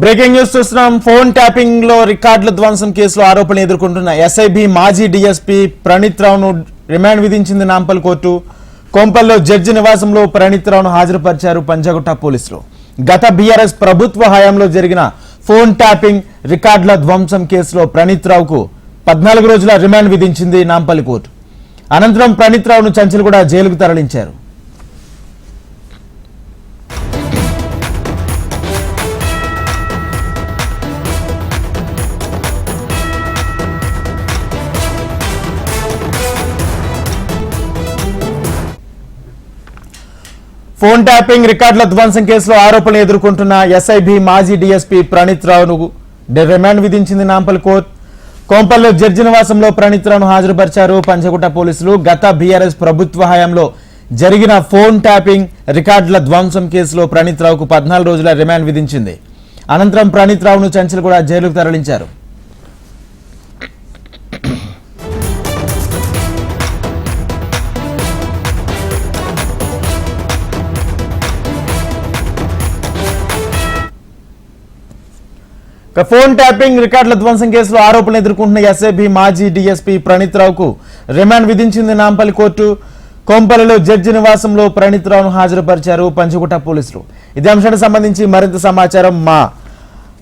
Breaking news చూస్తున్నాం. Phone tapping లో రికార్డుల ధ్వంసం కేసులో ఆరోపణలు ఎదుర్కొంటున్న ఎస్ఐబి మాజీ డీఎస్పీ ప్రణీత్ రావును రిమాండ్ విధించింది నాంపల్ కోర్టు. కొంపల్లో జడ్జి నివాసంలో ప్రణీత్ రావును హాజరుపరిచారు పంజాగుట్ట పోలీసులు. గత బీఆర్ఎస్ ప్రభుత్వ హయాంలో జరిగిన ఫోన్ ట్యాపింగ్ రికార్డుల ధ్వంసం కేసులో ప్రణీత్ రావుకు 14 రోజుల రిమాండ్ విధించింది నాంపల్ కోర్టు. అనంతరం ప్రణీత్ రావును చంచల్గూడ జైలుకు తరలించారు. ఫోన్ ట్యాపింగ్ రికార్డుల ధ్వంసం కేసులో ఆరోపణలు ఎదుర్కొంటున్న ఎస్ఐబి మాజీ డీఎస్పీ ప్రణీత్ రావును రిమాండ్ విధించింది నాంపల్ కోర్టు. కొంపల్లో జడ్జి నివాసంలో ప్రణీత్ రావును హాజరుపరిచారు పంజాగుట్ట పోలీసులు. గత బీఆర్ఎస్ ప్రభుత్వ హయాంలో జరిగిన ఫోన్ ట్యాపింగ్ రికార్డుల ధ్వంసం కేసులో ప్రణీత్ రావుకు 14 రోజుల రిమాండ్ విధించింది. అనంతరం ప్రణీత్ రావును చంచల్గూడ జైలుకు తరలించారు. ఫోన్ ట్యాపింగ్ రికార్డుల ధ్వంసం కేసులో ఆరోపణలు ఎదుర్కొంటున్న ఎస్ఐబి మాజీ డీఎస్పీ ప్రణీత్ రావుకు రిమాండ్ విధించింది నాంపల్లి కోర్టు. కొంపల్లిలో జడ్జి నివాసంలో ప్రణీత్ రావును హాజరుపరిచారు పంజాగుట్ట పోలీసులు. ఇదే అంశానికి సంబంధించి మరింత సమాచారం మా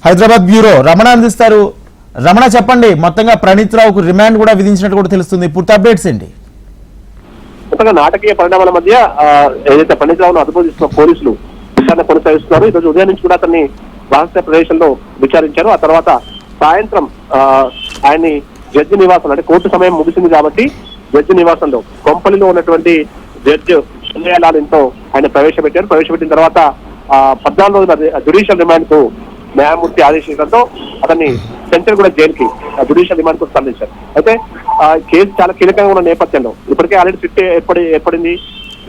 హైదరాబాద్ బ్యూరో రమణ అందిస్తారు. రమణ, చెప్పండి, మొత్తంగా ప్రణీత్ రావుకు రిమాండ్ కూడా విధించినట్టు కూడా తెలుస్తుంది. పూర్తి అప్డేట్స్ ఏంటి? మొత్తంగా నాటకీయ పరిణామాల మధ్య ఏదైతే ప్రణీత్ రావును అదుపు తీసుకున్న పోలీసులు విచారణ కొనసాగిస్తున్నారు. ఈ రోజు ఉదయం నుంచి కూడా అతన్ని రహస్య ప్రదేశంలో విచారించారు. ఆ తర్వాత సాయంత్రం ఆయన్ని జడ్జి నివాసం, అంటే కోర్టు సమయం ముగిసింది కాబట్టి జడ్జి నివాసంలో కొంపల్లిలో ఉన్నటువంటి జడ్జి న్యాయాలయంతో ఆయన ప్రవేశపెట్టారు. ప్రవేశపెట్టిన తర్వాత 14 రోజుల జ్యుడిషియల్ రిమాండ్ కు న్యాయమూర్తి ఆదేశించడంతో అతన్ని చంచల్గూడ జైలుకి జ్యుడిషియల్ రిమాండ్ కు తరలించారు. అయితే కేసు చాలా కీలకంగా ఉన్న నేపథ్యంలో ఇప్పటికే ఆల్రెడీ సిట్ ఏర్పడింది.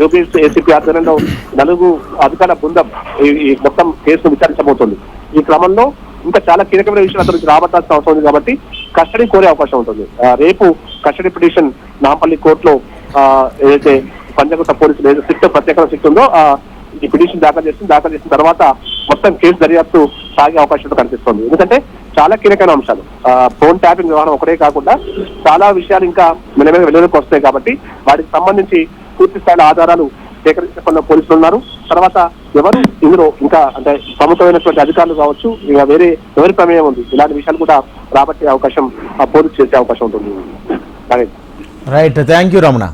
యూపీఎస్ ఏసీపీ ఆధ్వర్యంలో 4 అధికారుల బృందం ఈ మొత్తం కేసును విచారించబోతోంది. ఈ క్రమంలో ఇంకా చాలా కీలకమైన విషయాలు అతను రాబట్టాల్సిన అవసరం ఉంది కాబట్టి కస్టడీ కోరే అవకాశం ఉంటుంది. రేపు కస్టడీ పిటిషన్ నాంపల్లి కోర్టులో ఏదైతే పంజాగుట్ట పోలీసులు ఏదైతే సిట్ ప్రత్యేక సిట్ ఉందో ఈ పిటిషన్ దాఖలు చేసిన తర్వాత మొత్తం కేసు దర్యాప్తు సాగే అవకాశం కనిపిస్తుంది. ఎందుకంటే చాలా కీలకమైన అంశాలు, ఫోన్ ట్యాపింగ్ వ్యవహారం ఒకటే కాకుండా చాలా విషయాలు ఇంకా మెల్లమెల్ల వెలుగులోకి వస్తాయి కాబట్టి వాటికి సంబంధించి పూర్తి స్థాయిలో ఆధారాలు సేకరించుకున్న పోలీసులు ఉన్నారు. తర్వాత ఎవరు ఇందులో ఇంకా అంటే ప్రముఖమైనటువంటి అధికారులు కావచ్చు, ఇంకా ఎవరి ప్రమేయం ఉంది, ఇలాంటి విషయాలు కూడా రాబట్టే అవకాశం పోలీసు చేసే అవకాశం ఉంటుంది. Right, thank you Ramana.